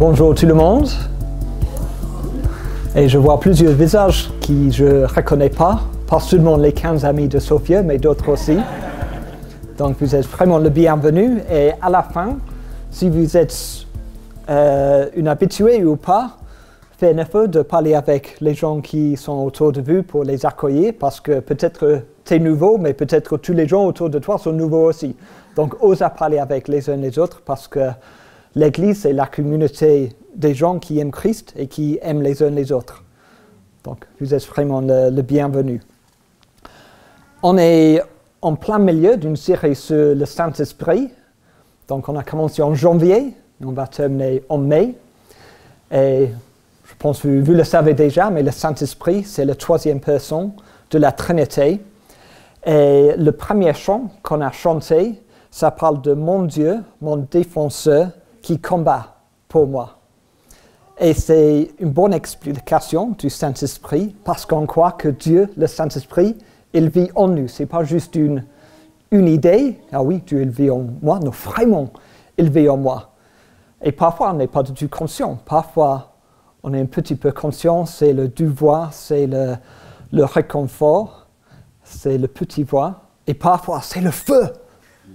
Bonjour tout le monde. Et je vois plusieurs visages qui je ne reconnais pas seulement les 15 amis de Sophia, mais d'autres aussi. Donc vous êtes vraiment le bienvenu. Et à la fin, si vous êtes une habituée ou pas, faites un effort de parler avec les gens qui sont autour de vous pour les accueillir, parce que peut-être tu es nouveau, mais peut-être tous les gens autour de toi sont nouveaux aussi. Donc ose à parler avec les uns les autres, parce que l'Église, c'est la communauté des gens qui aiment Christ et qui aiment les uns les autres. Donc, vous êtes vraiment le bienvenu. On est en plein milieu d'une série sur le Saint-Esprit. Donc, on a commencé en janvier, on va terminer en mai. Et je pense que vous le savez déjà, mais le Saint-Esprit, c'est la troisième personne de la Trinité. Et le premier chant qu'on a chanté, ça parle de mon Dieu, mon défenseur, qui combat pour moi. Et c'est une bonne explication du Saint-Esprit parce qu'on croit que Dieu, le Saint-Esprit, il vit en nous. Ce n'est pas juste une idée, ah oui, Dieu il vit en moi, non, vraiment, il vit en moi. Et parfois, on n'est pas du tout conscient. Parfois, on est un petit peu conscient, c'est le devoir, c'est le réconfort, c'est le petit voix. Et parfois, c'est le feu.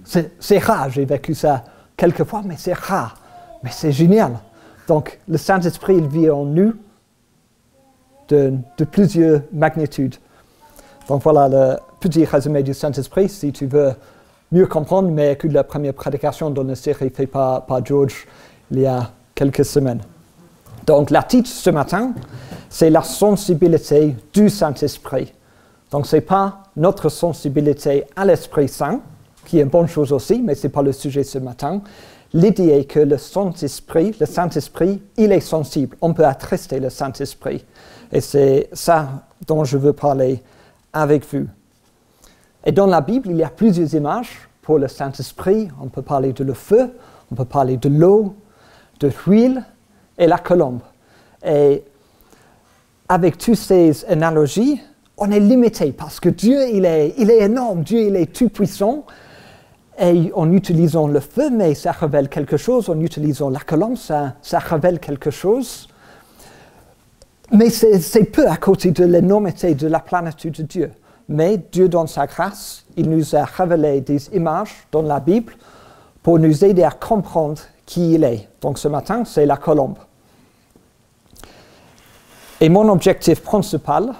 C'est rare, j'ai vécu ça quelques fois, mais c'est rare. Mais c'est génial. Donc, le Saint-Esprit, il vit en nous de plusieurs magnitudes. Donc, voilà le petit résumé du Saint-Esprit. Si tu veux mieux comprendre, mais écoute la première prédication dans la série faite par George il y a quelques semaines. Donc, la titre ce matin, c'est la sensibilité du Saint-Esprit. Donc, ce n'est pas notre sensibilité à l'Esprit Saint, qui est une bonne chose aussi, mais ce n'est pas le sujet ce matin. L'idée est que le Saint-Esprit, il est sensible. On peut attrister le Saint-Esprit. Et c'est ça dont je veux parler avec vous. Et dans la Bible, il y a plusieurs images pour le Saint-Esprit. On peut parler de le feu, on peut parler de l'eau, de l'huile et la colombe. Et avec toutes ces analogies, on est limité parce que Dieu, il est énorme. Dieu, il est tout-puissant. Et en utilisant le feu, mais ça révèle quelque chose. En utilisant la colombe, ça révèle quelque chose. Mais c'est peu à côté de l'énormité de la plénitude de Dieu. Mais Dieu, dans sa grâce, il nous a révélé des images dans la Bible pour nous aider à comprendre qui il est. Donc ce matin, c'est la colombe. Et mon objectif principal,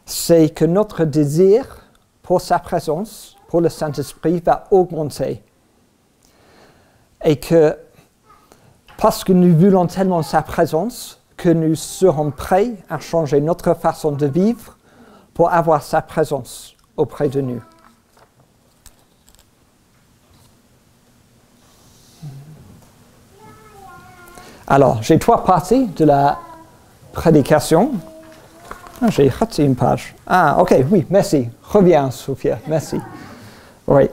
c'est que notre désir pour sa présence, pour le Saint-Esprit, va augmenter. Et que, parce que nous voulons tellement sa présence, que nous serons prêts à changer notre façon de vivre pour avoir sa présence auprès de nous. Alors, j'ai 3 parties de la prédication. J'ai raté une page. Ah, ok, oui, merci. Reviens, Sophia, merci. Oui.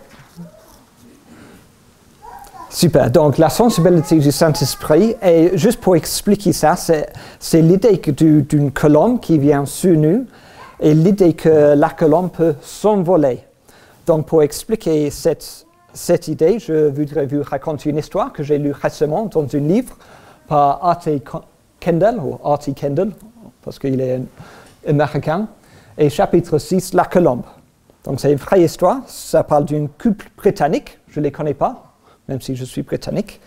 Super. Donc, la sensibilité du Saint-Esprit, et juste pour expliquer ça, c'est l'idée d'une colombe qui vient sur nous, et l'idée que la colombe peut s'envoler. Donc, pour expliquer cette idée, je voudrais vous raconter une histoire que j'ai lue récemment dans un livre par Artie Kendall, parce qu'il est américain, et chapitre 6, la colombe. Donc c'est une vraie histoire, ça parle d'une couple britannique, je ne les connais pas, même si je suis britannique,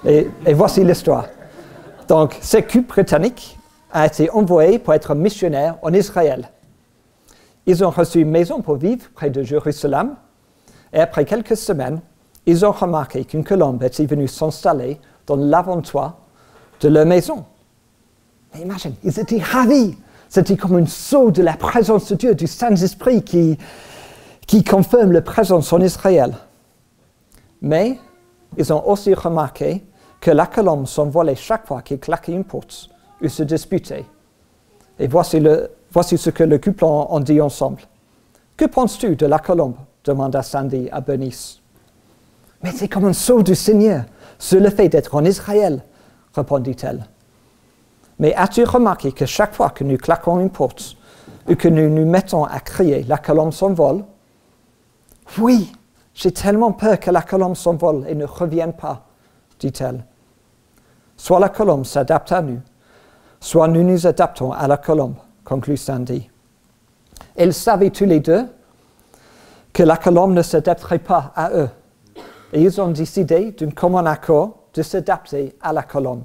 et voici l'histoire. Donc ce couple britannique a été envoyé pour être missionnaire en Israël. Ils ont reçu une maison pour vivre près de Jérusalem, et après quelques semaines, ils ont remarqué qu'une colombe était venue s'installer dans l'avant-toit de leur maison. Et imagine, ils étaient ravis. C'était comme un sceau de la présence de Dieu, du Saint-Esprit qui confirme la présence en Israël. Mais ils ont aussi remarqué que la colombe s'envolait chaque fois qu'il claquait une porte ou se disputait. Et voici ce que le couple en dit ensemble. « Que penses-tu de la colombe ?» demanda Sandy à Bernice. « Mais c'est comme un sceau du Seigneur, sur le fait d'être en Israël, » répondit-elle. « Mais as-tu remarqué que chaque fois que nous claquons une porte ou que nous nous mettons à crier, la colombe s'envole ?»« Oui, j'ai tellement peur que la colombe s'envole et ne revienne pas, dit-elle. Soit la colombe s'adapte à nous, soit nous nous adaptons à la colombe, conclut Sandy. Ils savaient tous les deux que la colombe ne s'adapterait pas à eux. Et ils ont décidé, d'un commun accord, de s'adapter à la colombe.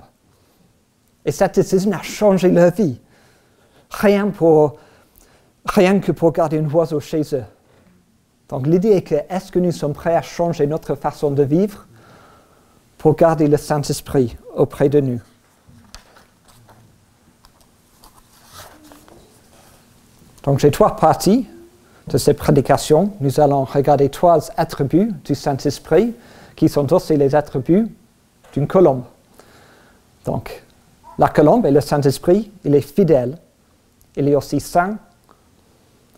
Et cette décision a changé leur vie. Rien que pour garder un oiseau chez eux. Donc l'idée est que, est-ce que nous sommes prêts à changer notre façon de vivre pour garder le Saint-Esprit auprès de nous? Donc j'ai 3 parties de cette prédication. Nous allons regarder 3 attributs du Saint-Esprit qui sont aussi les attributs d'une colombe. Donc, la colombe et le Saint-Esprit, il est fidèle, il est aussi saint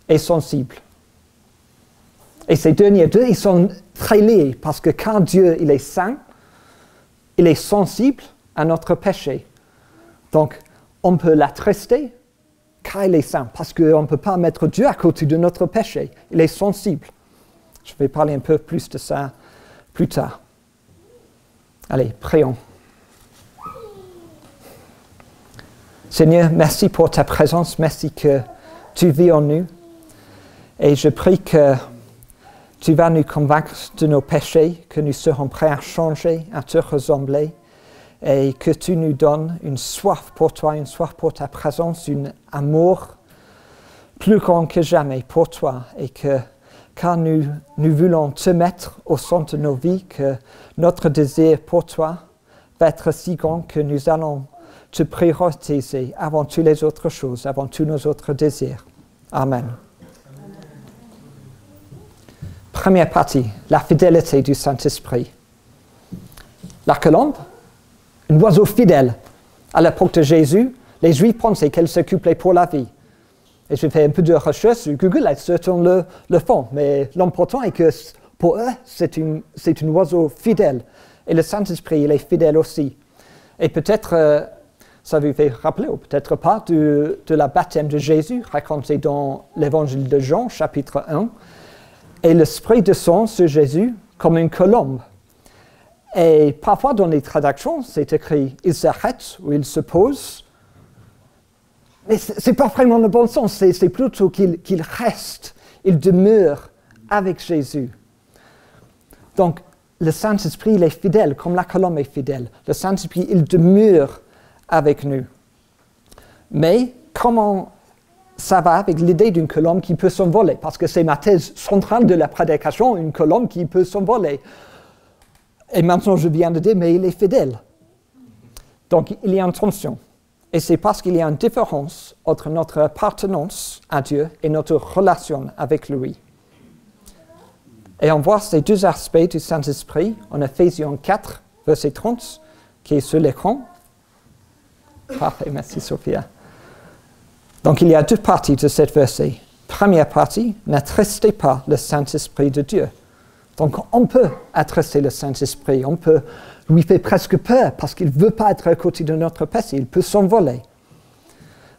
et sensible. Et ces derniers deux, ils sont très liés parce que quand Dieu il est saint, il est sensible à notre péché. Donc, on peut l'attrister car il est saint, parce qu'on ne peut pas mettre Dieu à côté de notre péché. Il est sensible. Je vais parler un peu plus de ça plus tard. Allez, prions. Seigneur, merci pour ta présence, merci que tu vis en nous. Et je prie que tu vas nous convaincre de nos péchés, que nous serons prêts à changer, à te ressembler, et que tu nous donnes une soif pour toi, une soif pour ta présence, un amour plus grand que jamais pour toi, et que quand nous voulons te mettre au centre de nos vies, que notre désir pour toi va être si grand que nous allons te prioriser avant toutes les autres choses, avant tous nos autres désirs. Amen. Première partie, la fidélité du Saint-Esprit. La colombe, un oiseau fidèle. À l'époque de Jésus, les Juifs pensaient qu'elle s'occupait pour la vie. Et j'ai fait un peu de recherche sur Google, et certains le font. Mais l'important est que pour eux, c'est un oiseau fidèle. Et le Saint-Esprit, il est fidèle aussi. Et peut-être, ça vous fait rappeler, ou peut-être pas, de la baptême de Jésus, raconté dans l'Évangile de Jean, chapitre 1. Et l'Esprit descend sur Jésus comme une colombe. Et parfois, dans les traductions, c'est écrit « il s'arrête » ou « il se pose ». Mais ce n'est pas vraiment le bon sens, c'est plutôt qu'il reste, il demeure avec Jésus. Donc, le Saint-Esprit, il est fidèle, comme la colombe est fidèle. Le Saint-Esprit, il demeure avec nous. Mais comment ça va avec l'idée d'une colombe qui peut s'envoler? Parce que c'est ma thèse centrale de la prédication, une colombe qui peut s'envoler. Et maintenant, je viens de dire, mais il est fidèle. Donc, il y a une tension. Et c'est parce qu'il y a une différence entre notre appartenance à Dieu et notre relation avec lui. Et on voit ces 2 aspects du Saint-Esprit en Ephésiens 4, verset 30, qui est sur l'écran. Parfait, merci Sophia. Donc il y a 2 parties de cette verset. Première partie, n'attristez pas le Saint-Esprit de Dieu. Donc on peut attrister le Saint-Esprit, on peut lui faire presque peur parce qu'il ne veut pas être à côté de notre péché, il peut s'envoler.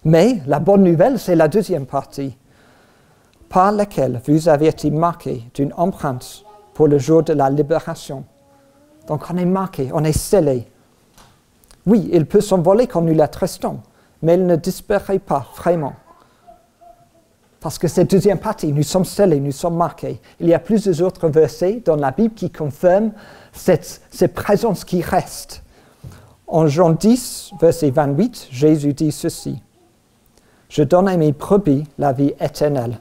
Mais la bonne nouvelle, c'est la deuxième partie, par laquelle vous avez été marqués d'une empreinte pour le jour de la libération. Donc on est marqué, on est scellé. Oui, il peut s'envoler quand nous l'attristons, mais il ne disparaît pas vraiment. Parce que cette deuxième partie, nous sommes scellés, nous sommes marqués. Il y a plusieurs autres versets dans la Bible qui confirment cette présence qui reste. En Jean 10, verset 28, Jésus dit ceci. « Je donne à mes brebis la vie éternelle.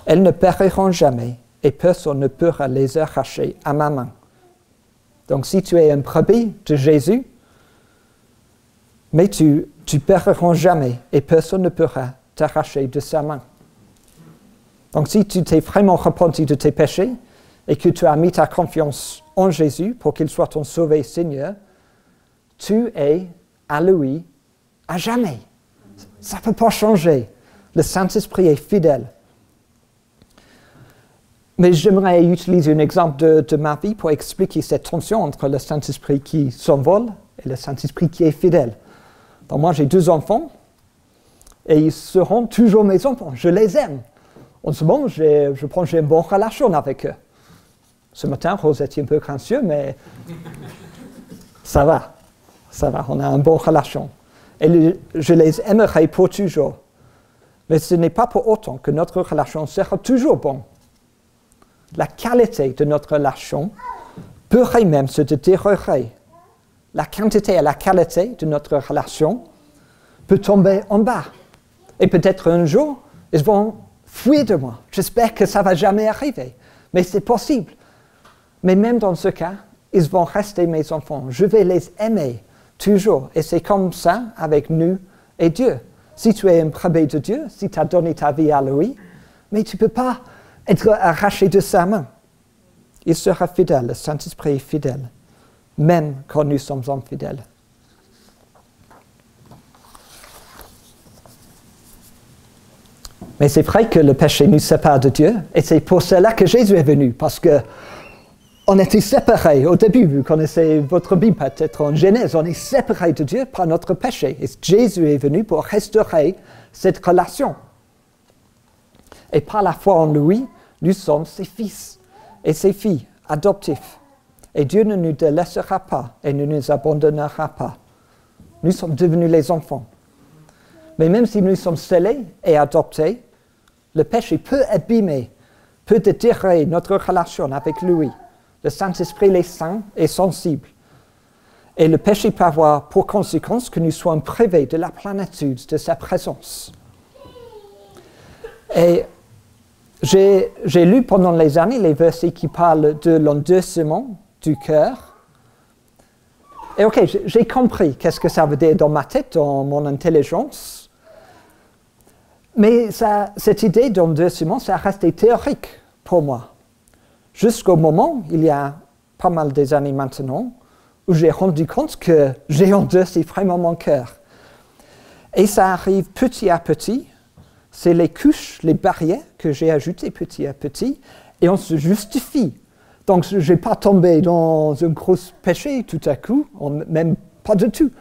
Elles ne périront jamais et personne ne pourra les arracher à ma main. » Donc si tu es un brebis de Jésus, mais tu périras jamais et personne ne pourra t'arracher de sa main. Donc si tu t'es vraiment repenti de tes péchés et que tu as mis ta confiance en Jésus pour qu'il soit ton sauvé Seigneur, tu es à lui à jamais. Ça ne peut pas changer. Le Saint-Esprit est fidèle. Mais j'aimerais utiliser un exemple de ma vie pour expliquer cette tension entre le Saint-Esprit qui s'envole et le Saint-Esprit qui est fidèle. Donc moi j'ai 2 enfants et ils seront toujours mes enfants. Je les aime. En ce moment, je pense que j'ai une bonne relation avec eux. Ce matin, Rose était un peu grinceuse, mais ça va. ça va, on a une bonne relation. Et je les aimerai pour toujours. Mais ce n'est pas pour autant que notre relation sera toujours bonne. La qualité de notre relation pourrait même se détériorer. La quantité et la qualité de notre relation peut tomber en bas. Et peut-être un jour, ils vont fuir de moi. J'espère que ça ne va jamais arriver. Mais c'est possible. Mais même dans ce cas, ils vont rester mes enfants. Je vais les aimer toujours. Et c'est comme ça avec nous et Dieu. Si tu es un brebis de Dieu, si tu as donné ta vie à lui, mais tu ne peux pas être arraché de sa main. Il sera fidèle, le Saint-Esprit est fidèle, même quand nous sommes infidèles. Mais c'est vrai que le péché nous sépare de Dieu, et c'est pour cela que Jésus est venu, parce que on était séparés au début. Vous connaissez votre Bible peut-être en Genèse, on est séparés de Dieu par notre péché. Et Jésus est venu pour restaurer cette relation. Et par la foi en lui, nous sommes ses fils et ses filles adoptifs. Et Dieu ne nous délaissera pas et ne nous abandonnera pas. Nous sommes devenus les enfants. Mais même si nous sommes scellés et adoptés, le péché peut abîmer, peut détériorer notre relation avec lui. Le Saint-Esprit est saint et sensible. Et le péché peut avoir pour conséquence que nous soyons privés de la plénitude de sa présence. Et j'ai lu pendant les années les versets qui parlent de l'endurcissement du cœur. Et ok, j'ai compris qu'est-ce que ça veut dire dans ma tête, dans mon intelligence. Mais cette idée d'endurcissement, ça restait théorique pour moi. Jusqu'au moment, il y a pas mal des années maintenant, où j'ai rendu compte que j'ai endurci vraiment mon cœur. Et ça arrive petit à petit. C'est les couches, les barrières que j'ai ajoutées petit à petit, et on se justifie. Donc je n'ai pas tombé dans un gros péché tout à coup, même pas du tout.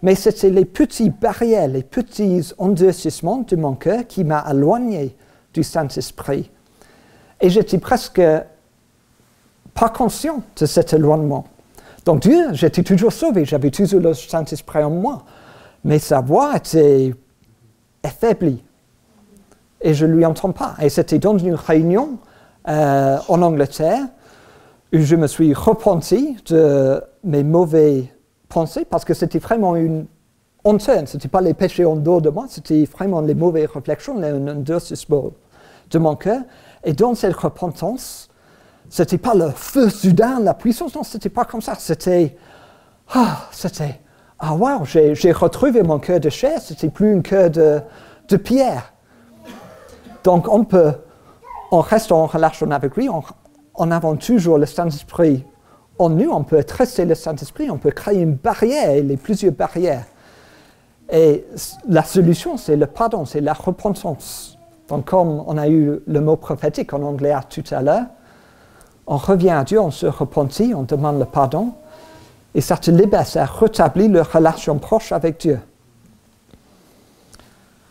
Mais c'était les petites barrières, les petits endurcissements de mon cœur qui m'ont éloigné du Saint-Esprit. Et j'étais presque pas conscient de cet éloignement. Donc Dieu, j'étais toujours sauvé, j'avais toujours le Saint-Esprit en moi. Mais sa voix était affaiblie. Et je ne lui entends pas. Et c'était dans une réunion en Angleterre où je me suis repenti de mes mauvaises pensées parce que c'était vraiment une honteux. Ce n'était pas les péchés en dehors de moi, c'était vraiment les mauvaises réflexions, l'endurcissement de mon cœur. Et dans cette repentance, ce n'était pas le feu soudain, la puissance, non, ce n'était pas comme ça. C'était, wow, j'ai retrouvé mon cœur de chair, ce n'était plus un cœur de pierre. Donc on reste en relation avec lui, en avons toujours le Saint-Esprit en nous, on peut traiter le Saint-Esprit, on peut créer une barrière, les plusieurs barrières. Et la solution, c'est le pardon, c'est la repentance. Donc comme on a eu le mot prophétique en anglais tout à l'heure, on revient à Dieu, on se repentit, on demande le pardon, et ça te libère, ça rétablit leur relation proche avec Dieu.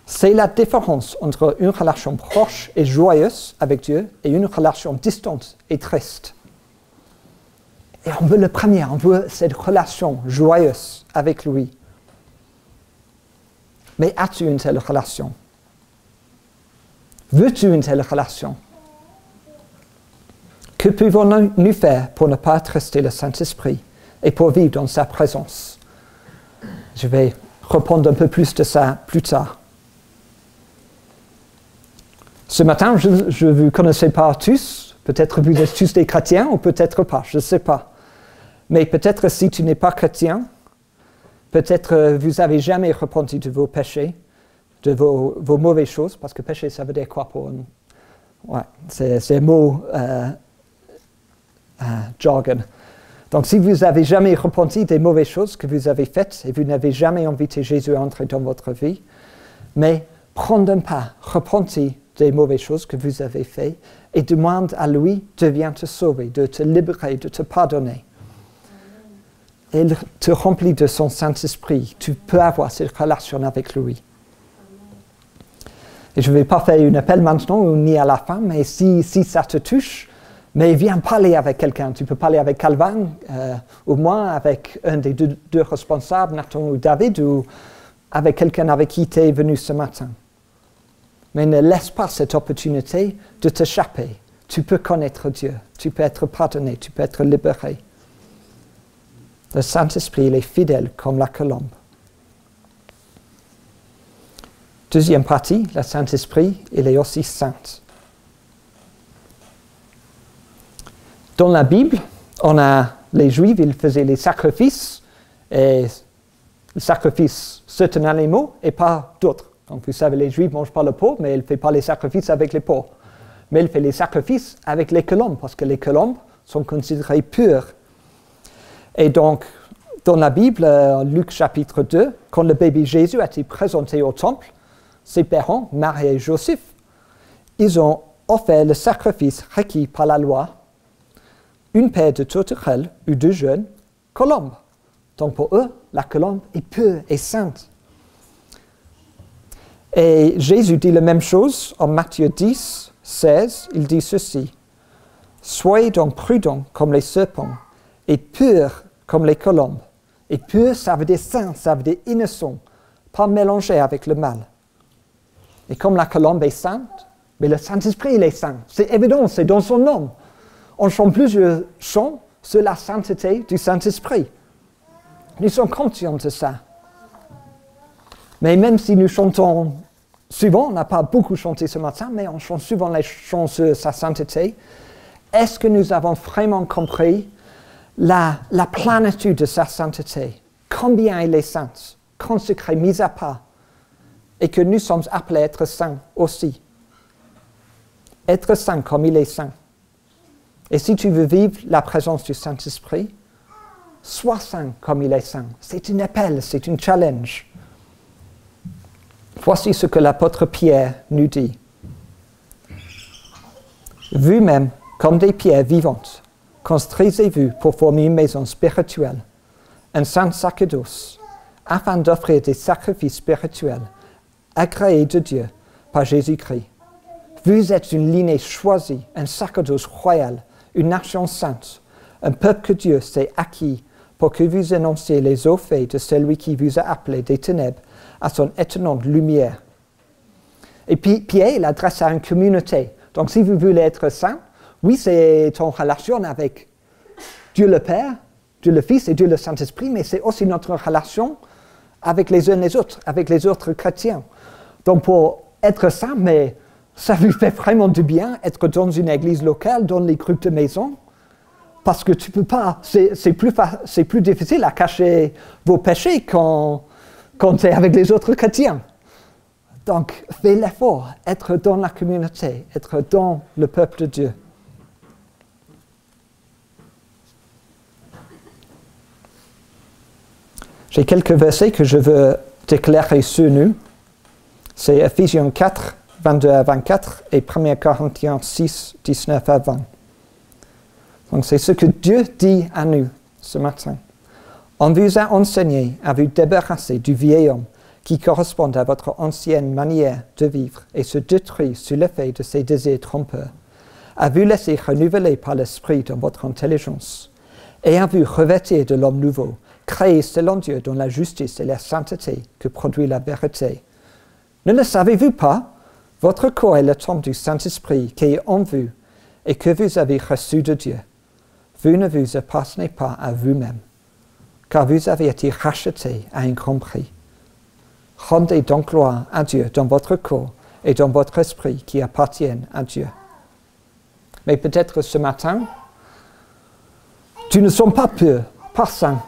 C'est la différence entre une relation proche et joyeuse avec Dieu et une relation distante et triste. Et on veut le premier, on veut cette relation joyeuse avec lui. Mais as-tu une telle relation? Veux-tu une telle relation? Que pouvons-nous faire pour ne pas attrister le Saint-Esprit et pour vivre dans sa présence? Je vais répondre un peu plus de ça plus tard. Ce matin, je ne vous connaissais pas tous. Peut-être vous êtes tous des chrétiens ou peut-être pas, je ne sais pas. Mais peut-être si tu n'es pas chrétien, peut-être vous n'avez jamais repenti de vos péchés, de vos mauvaises choses, parce que péché, ça veut dire quoi pour nous? Ouais, c'est un mot jargon. Donc si vous n'avez jamais repenti des mauvaises choses que vous avez faites et vous n'avez jamais invité Jésus à entrer dans votre vie, mais prendre un pas, repentir des mauvaises choses que vous avez faites et demande à lui de venir te sauver, de te libérer, de te pardonner. Et il te remplit de son Saint-Esprit. Tu peux avoir cette relation avec lui. Et je ne vais pas faire un appel maintenant ni à la fin, mais si ça te touche, Mais viens parler avec quelqu'un. Tu peux parler avec Calvin, ou moi, avec un des deux responsables, Nathan ou David, ou avec quelqu'un avec qui tu es venu ce matin. Mais ne laisse pas cette opportunité de t'échapper. Tu peux connaître Dieu, tu peux être pardonné, tu peux être libéré. Le Saint-Esprit, il est fidèle comme la colombe. Deuxième partie, le Saint-Esprit, il est aussi saint. Dans la Bible, les Juifs, ils faisaient les sacrifices, et le sacrifice certains animaux et pas d'autres. Donc vous savez, les Juifs ne mangent pas le porc, mais ils ne font pas les sacrifices avec les porcs. Mais ils font les sacrifices avec les colombes, parce que les colombes sont considérées pures. Et donc, dans la Bible, Luc chapitre 2, quand le bébé Jésus a été présenté au temple, ses parents, Marie et Joseph, ils ont offert le sacrifice requis par la loi, une paire de tourterelles ou de jeunes colombes. Donc pour eux, la colombe est pure et sainte. Et Jésus dit la même chose en Matthieu 10, 16, il dit ceci. « Soyez donc prudents comme les serpents et purs comme les colombes. » Et pur, ça veut dire saint, ça veut dire innocent, pas mélangé avec le mal. Et comme la colombe est sainte, mais le Saint-Esprit, il est saint. C'est évident, c'est dans son nom. On chante plusieurs chants sur la sainteté du Saint-Esprit. Nous sommes conscients de ça. Mais même si nous chantons souvent, on n'a pas beaucoup chanté ce matin, mais on chante souvent les chants sur sa sainteté, est-ce que nous avons vraiment compris la plénitude de sa sainteté? Combien il est saint, consacré, mis à part, et que nous sommes appelés à être saints aussi. Être saint comme il est saint. Et si tu veux vivre la présence du Saint-Esprit, sois saint comme il est saint. C'est un appel, c'est un challenge. Voici ce que l'apôtre Pierre nous dit. Vous-même, comme des pierres vivantes, construisez-vous pour former une maison spirituelle, un saint sacerdoce, afin d'offrir des sacrifices spirituels, agréés de Dieu par Jésus-Christ. Vous êtes une lignée choisie, un sacerdoce royal, une nation sainte, un peuple que Dieu s'est acquis pour que vous annonciez les hauts faits de celui qui vous a appelé des ténèbres à son étonnante lumière. Et puis Pierre, il adresse à une communauté. Donc si vous voulez être saint, oui, c'est en relation avec Dieu le Père, Dieu le Fils et Dieu le Saint-Esprit, mais c'est aussi notre relation avec les uns les autres, avec les autres chrétiens. Donc pour être saint, mais ça lui fait vraiment du bien être dans une église locale, dans les groupes de maison, parce que tu peux pas, c'est plus difficile à cacher vos péchés quand tu es avec les autres chrétiens. Donc fais l'effort, être dans la communauté, être dans le peuple de Dieu. J'ai quelques versets que je veux déclarer sur nous. C'est Ephésiens 4, 22 à 24 et 1 Corinthiens 6, 19 à 20. Donc c'est ce que Dieu dit à nous ce matin. On vous a enseigné à vous débarrasser du vieil homme qui correspond à votre ancienne manière de vivre et se détruit sous l'effet de ses désirs trompeurs, à vous laisser renouveler par l'esprit dans votre intelligence et à vous revêtir de l'homme nouveau, créé selon Dieu dans la justice et la sainteté que produit la vérité. Ne le savez-vous pas? Votre corps est le temple du Saint-Esprit qui est en vous et que vous avez reçu de Dieu. Vous ne vous appartenez pas à vous-même, car vous avez été rachetés à un grand prix. Rendez donc gloire à Dieu dans votre corps et dans votre esprit qui appartiennent à Dieu. Mais peut-être ce matin, tu ne sens pas pur, pas saint.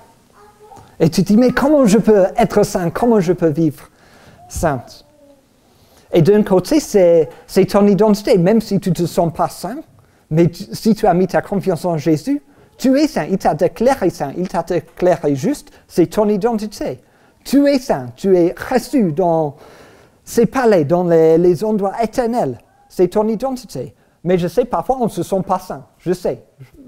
Et tu te dis, mais comment je peux être saint? Comment je peux vivre sainte? Et d'un côté, c'est ton identité, même si tu ne te sens pas saint, mais si tu as mis ta confiance en Jésus, tu es saint, il t'a déclaré saint, il t'a déclaré juste, c'est ton identité. Tu es saint, tu es reçu dans ces palais, dans les endroits éternels, c'est ton identité. Mais je sais, parfois on ne se sent pas saint, je sais,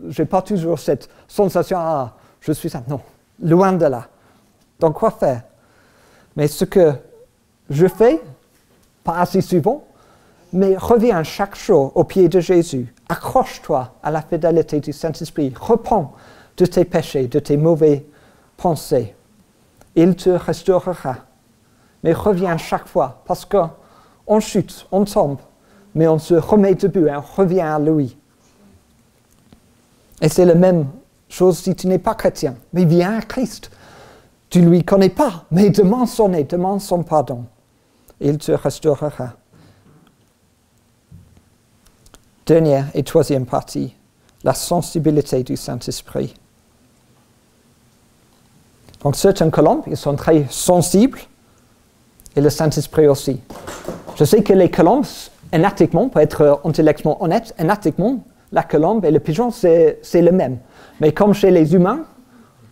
je n'ai pas toujours cette sensation, ah, je suis saint, non, loin de là. Donc quoi faire? Mais ce que je fais, pas assez souvent, mais reviens chaque jour au pied de Jésus. Accroche-toi à la fidélité du Saint-Esprit. Repens de tes péchés, de tes mauvaises pensées. Il te restaurera. Mais reviens chaque fois, parce qu'on chute, on tombe, mais on se remet debout et on revient à lui. Et c'est la même chose si tu n'es pas chrétien. Mais viens à Christ. Tu ne lui connais pas, mais demande son aide, demande son pardon. Il te restaurera. Dernière et troisième partie, la sensibilité du Saint-Esprit. Donc certaines colombes, ils sont très sensibles, et le Saint-Esprit aussi. Je sais que les colombes, anatomiquement, pour être intellectuellement honnête, anatomiquement, la colombe et le pigeon, c'est le même. Mais comme chez les humains,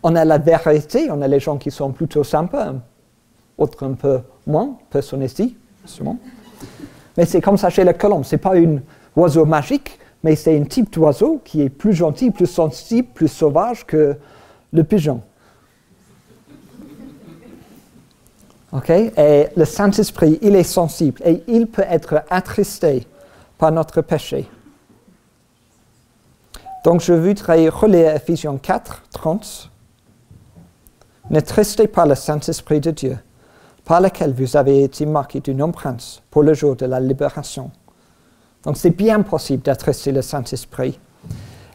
on a la vérité, on a les gens qui sont plutôt sympas, d'autres un peu moins, personne ici, sûrement. Mais c'est comme ça chez la colombe. Ce n'est pas un oiseau magique, mais c'est un type d'oiseau qui est plus gentil, plus sensible, plus sauvage que le pigeon. Okay? Et le Saint-Esprit, il est sensible et il peut être attristé par notre péché. Donc je voudrais relire Ephésiens 4, 30. N'attristez pas le Saint-Esprit de Dieu, par lequel vous avez été marqués d'une empreinte pour le jour de la libération. Donc c'est bien possible d'attrister le Saint-Esprit.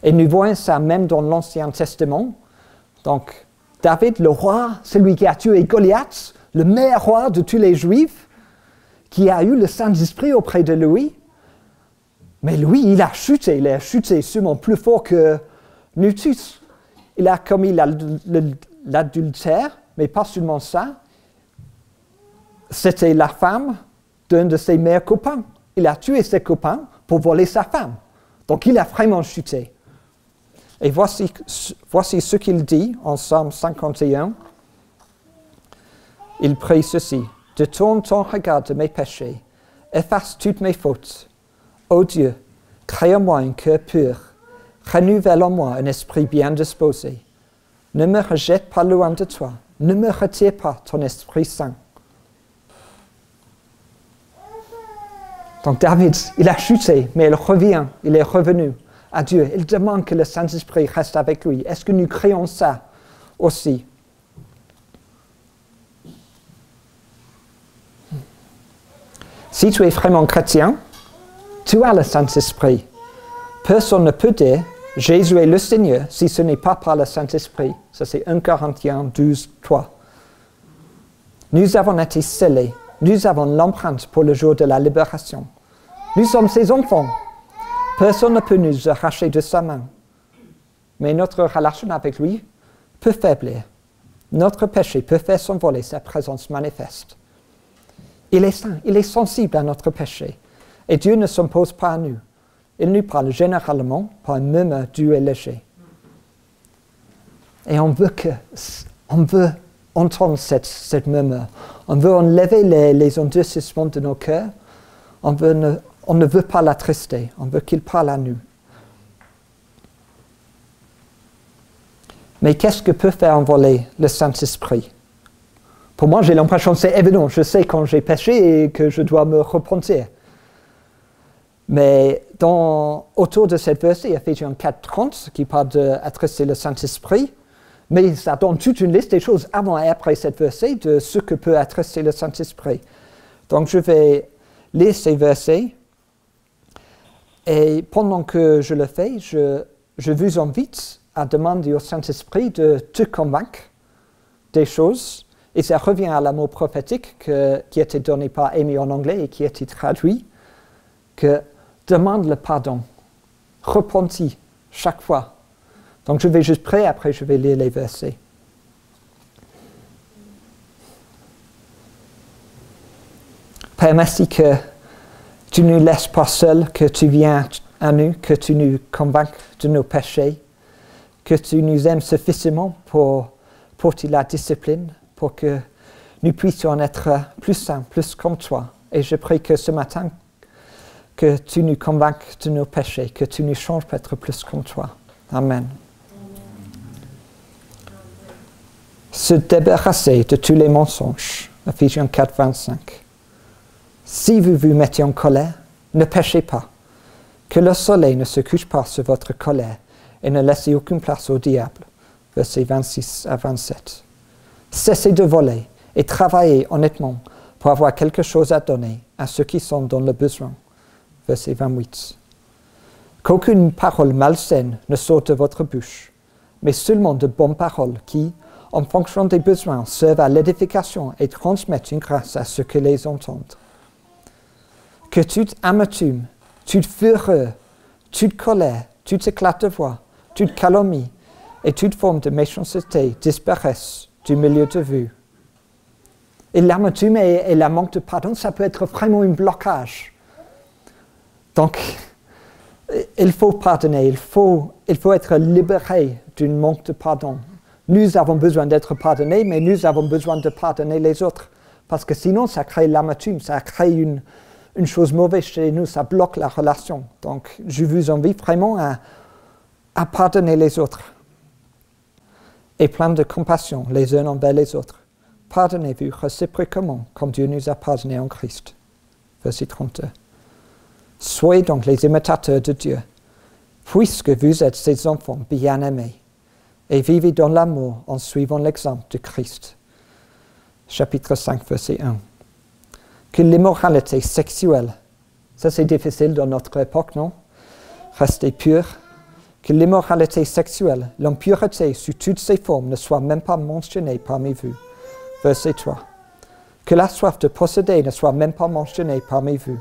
Et nous voyons ça même dans l'Ancien Testament. Donc David, le roi, celui qui a tué Goliath, le meilleur roi de tous les Juifs, qui a eu le Saint-Esprit auprès de lui. Mais lui, il a chuté sûrement plus fort que nous tous. Il a commis l'adultère, mais pas seulement ça. C'était la femme d'un de ses meilleurs copains. Il a tué ses copains pour voler sa femme. Donc il a vraiment chuté. Et voici ce qu'il dit en Psaume 51. Il prie ceci. Détourne ton regard de mes péchés, efface toutes mes fautes. Ô Dieu, crée en moi un cœur pur, renouvelle en moi un esprit bien disposé. Ne me rejette pas loin de toi, ne me retire pas ton Esprit Saint. Donc David, il a chuté, mais il revient, il est revenu à Dieu. Il demande que le Saint-Esprit reste avec lui. Est-ce que nous créons ça aussi? Si tu es vraiment chrétien, tu as le Saint-Esprit. Personne ne peut dire « Jésus est le Seigneur » si ce n'est pas par le Saint-Esprit. Ça c'est 1 Corinthiens 12, 3. Nous avons été scellés. Nous avons l'empreinte pour le jour de la libération. Nous sommes ses enfants. Personne ne peut nous arracher de sa main. Mais notre relation avec lui peut faiblir. Notre péché peut faire s'envoler sa présence manifeste. Il est saint, il est sensible à notre péché. Et Dieu ne s'impose pas à nous. Il nous parle généralement par un murmure doux et léger. Et on veut entendre cette murmure. On veut enlever les endurcissements de nos cœurs. On ne veut pas l'attrister. On veut qu'il parle à nous. Mais qu'est-ce que peut faire envoler le Saint-Esprit? Pour moi, j'ai l'impression que c'est évident. Je sais quand j'ai péché et que je dois me repentir. Mais autour de cette verset, Ephésiens 4, 30, qui parle d'attrister le Saint-Esprit, mais ça donne toute une liste des choses avant et après cette verset de ce que peut attrister le Saint-Esprit. Donc je vais lire ces versets. Et pendant que je le fais, je vous invite à demander au Saint-Esprit de te convaincre des choses. Et ça revient à l'amour prophétique qui a été donné par Amy en anglais et qui a été traduit, que demande le pardon, repentis chaque fois. Donc je vais juste prier, après je vais lire les versets. Père, merci que tu ne nous laisses pas seuls, que tu viens à nous, que tu nous convaincs de nos péchés, que tu nous aimes suffisamment pour porter la discipline, pour que nous puissions être plus saints, plus comme toi. Et je prie que ce matin, que tu nous convainques de nos péchés, que tu nous changes pour être plus comme toi. Amen. Se débarrasser de tous les mensonges. Ephésiens 4, 25. Si vous vous mettez en colère, Ne péchez pas. Que le soleil ne se couche pas sur votre colère et ne laissez aucune place au diable. Versets 26 à 27. Cessez de voler et travaillez honnêtement pour avoir quelque chose à donner à ceux qui sont dans le besoin. Verset 28. Qu'aucune parole malsaine ne sorte de votre bouche, mais seulement de bonnes paroles qui, en fonction des besoins, servent à l'édification et transmettent une grâce à ceux qui les entendent. Que toute amertume, toute fureur, toute colère, toute éclat de voix, toute calomnie et toute forme de méchanceté disparaissent du milieu de vous. Et l'amertume et la manque de pardon, ça peut être vraiment un blocage. Donc, il faut pardonner, il faut être libéré d'un manque de pardon. Nous avons besoin d'être pardonnés, mais nous avons besoin de pardonner les autres. Parce que sinon, ça crée l'amertume, ça crée une chose mauvaise chez nous, ça bloque la relation. Donc, je vous invite vraiment à pardonner les autres. Et plein de compassion les uns envers les autres. Pardonnez-vous réciproquement comme Dieu nous a pardonné en Christ. Verset 32. Soyez donc les imitateurs de Dieu, puisque vous êtes ses enfants bien-aimés, et vivez dans l'amour en suivant l'exemple de Christ. Chapitre 5, verset 1. Que l'immoralité sexuelle, ça c'est difficile dans notre époque, non? Restez purs. Que l'immoralité sexuelle, l'impureté sous toutes ses formes ne soit même pas mentionnée parmi vous. Verset 3. Que la soif de posséder ne soit même pas mentionnée parmi vous.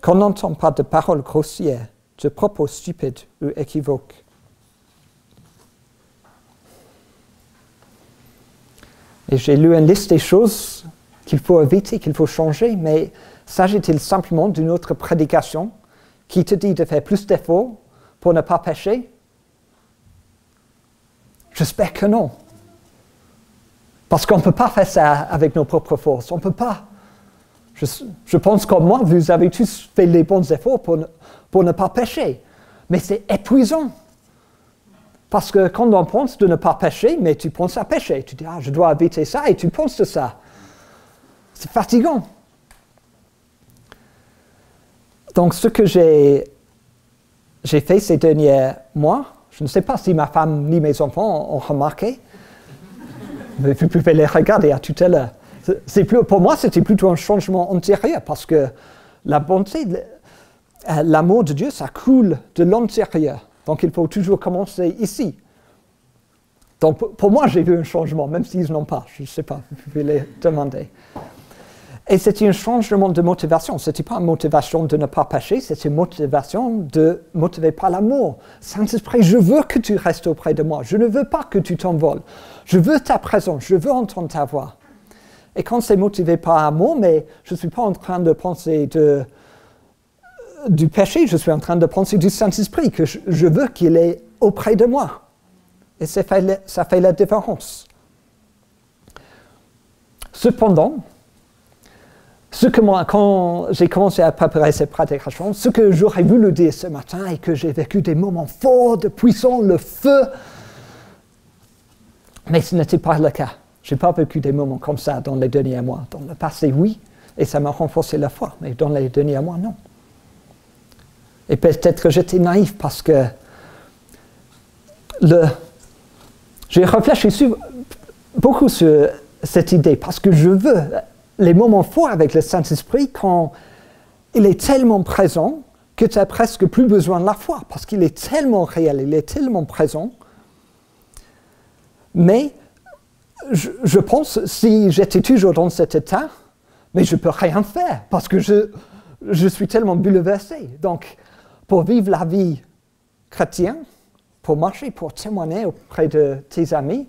Qu'on n'entend pas de paroles grossières, de propos stupides ou équivoques. Et j'ai lu une liste des choses qu'il faut éviter, qu'il faut changer, mais s'agit-il simplement d'une autre prédication qui te dit de faire plus d'efforts pour ne pas pécher? J'espère que non. Parce qu'on ne peut pas faire ça avec nos propres forces. On ne peut pas. Je pense comme moi, vous avez tous fait les bons efforts pour ne pas pécher. Mais c'est épuisant. Parce que quand on pense de ne pas pécher, mais tu penses à pécher. Tu dis, je dois éviter ça, et tu penses de ça. C'est fatigant. Donc, ce que j'ai fait ces derniers mois, je ne sais pas si ma femme ni mes enfants ont remarqué, mais vous pouvez les regarder à tout à l'heure. Pour moi, c'était plutôt un changement intérieur, parce que la bonté, l'amour de Dieu, ça coule de l'intérieur. Donc, il faut toujours commencer ici. Donc, pour moi, j'ai vu un changement, même s'ils n'ont pas. Je ne sais pas, vous pouvez les demander. Et c'était un changement de motivation. Ce n'était pas une motivation de ne pas pécher, c'était une motivation motivée par l'amour. Saint-Esprit, je veux que tu restes auprès de moi. Je ne veux pas que tu t'envoles. Je veux ta présence, je veux entendre ta voix. Et quand c'est motivé par l'amour, mais je ne suis pas en train de penser du péché, je suis en train de penser du Saint-Esprit, que je veux qu'il est auprès de moi. Et ça fait la différence. Cependant, quand j'ai commencé à préparer cette prédication, ce que j'aurais voulu dire ce matin et que j'ai vécu des moments forts, de puissants, le feu, mais ce n'était pas le cas. Je n'ai pas vécu des moments comme ça dans les derniers mois. Dans le passé, oui, et ça m'a renforcé la foi, mais dans les derniers mois, non. Et peut-être que j'étais naïf parce que j'ai réfléchi beaucoup sur cette idée, parce que je veux les moments forts avec le Saint-Esprit quand il est tellement présent que tu n'as presque plus besoin de la foi, parce qu'il est tellement réel, il est tellement présent. Mais je pense, si j'étais toujours dans cet état, mais je ne peux rien faire, parce que je suis tellement bouleversé. Donc, pour vivre la vie chrétienne, pour marcher, pour témoigner auprès de tes amis,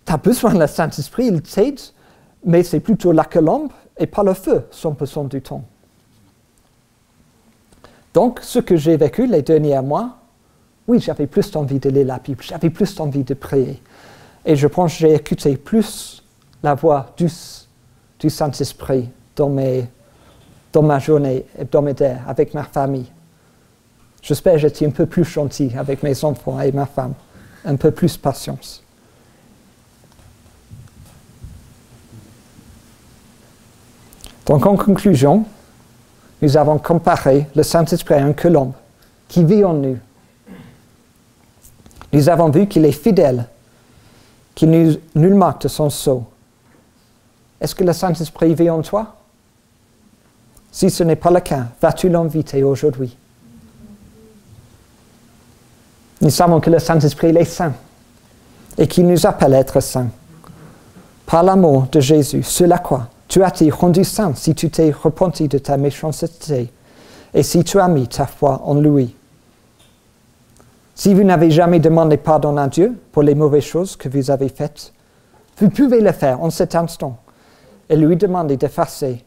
tu as besoin de le Saint-Esprit, il t'aide, mais c'est plutôt la colombe et pas le feu 100% du temps. Donc, ce que j'ai vécu les derniers mois, oui, j'avais plus envie de lire la Bible, j'avais plus envie de prier. Et je pense que j'ai écouté plus la voix du Saint-Esprit dans ma journée hebdomadaire avec ma famille. J'espère que j'étais un peu plus gentil avec mes enfants et ma femme, un peu plus patience. Donc en conclusion, nous avons comparé le Saint-Esprit à une colombe qui vit en nous. Nous avons vu qu'il est fidèle, qu'il nul marque de son sceau. Est-ce que le Saint-Esprit vit en toi? Si ce n'est pas le cas, vas-tu l'inviter aujourd'hui? Nous savons que le Saint-Esprit est saint et qu'il nous appelle à être saints. Par l'amour de Jésus sur la croix, tu as été rendu saint si tu t'es repenti de ta méchanceté et si tu as mis ta foi en lui. Si vous n'avez jamais demandé pardon à Dieu pour les mauvaises choses que vous avez faites, vous pouvez le faire en cet instant et lui demander d'effacer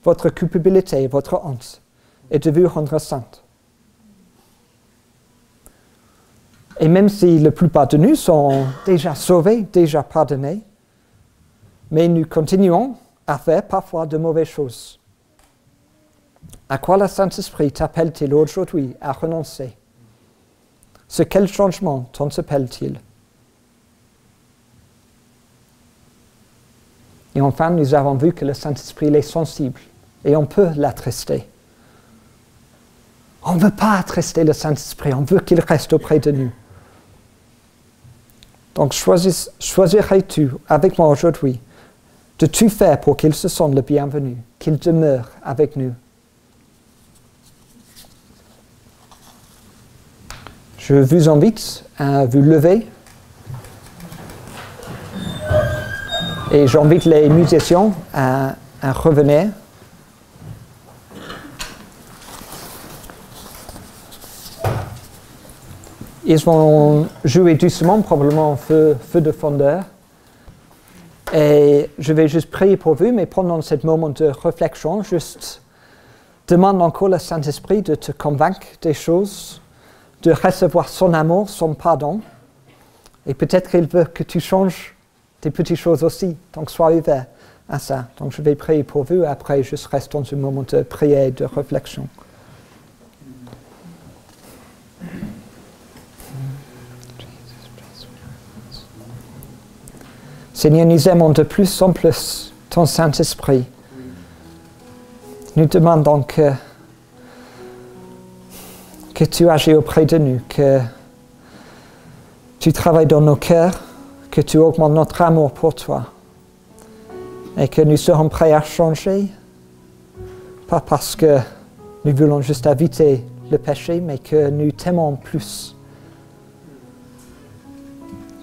votre culpabilité et votre honte et de vous rendre sainte. Et même si la plupart de nous sont déjà sauvés, déjà pardonnés, mais nous continuons à faire parfois de mauvaises choses. À quoi le Saint-Esprit t'appelle-t-il aujourd'hui à renoncer? Sur quel changement t'en appelle-t-il? Et enfin, nous avons vu que le Saint-Esprit est sensible et on peut l'attrister. On ne veut pas attrister le Saint-Esprit, on veut qu'il reste auprès de nous. Donc choisirais-tu avec moi aujourd'hui de tout faire pour qu'il se sente le bienvenu, qu'il demeure avec nous? Je vous invite à vous lever et j'invite les musiciens à revenir. Ils vont jouer doucement, probablement feu de fondeur. Et je vais juste prier pour vous, mais pendant ce moment de réflexion, juste demande encore le Saint-Esprit de te convaincre des choses, de recevoir son amour, son pardon. Et peut-être qu'il veut que tu changes des petites choses aussi. Donc sois ouvert à ça. Donc je vais prier pour vous, après je reste dans un moment de prière et de réflexion. Seigneur, nous aimons de plus en plus ton Saint-Esprit. Nous demandons que tu agis auprès de nous, que tu travailles dans nos cœurs, que tu augmentes notre amour pour toi et que nous serons prêts à changer, pas parce que nous voulons juste éviter le péché, mais que nous t'aimons plus.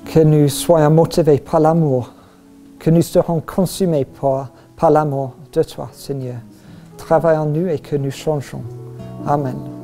Que nous soyons motivés par l'amour, que nous serons consumés par l'amour de toi, Seigneur. Travaille en nous et que nous changeons. Amen.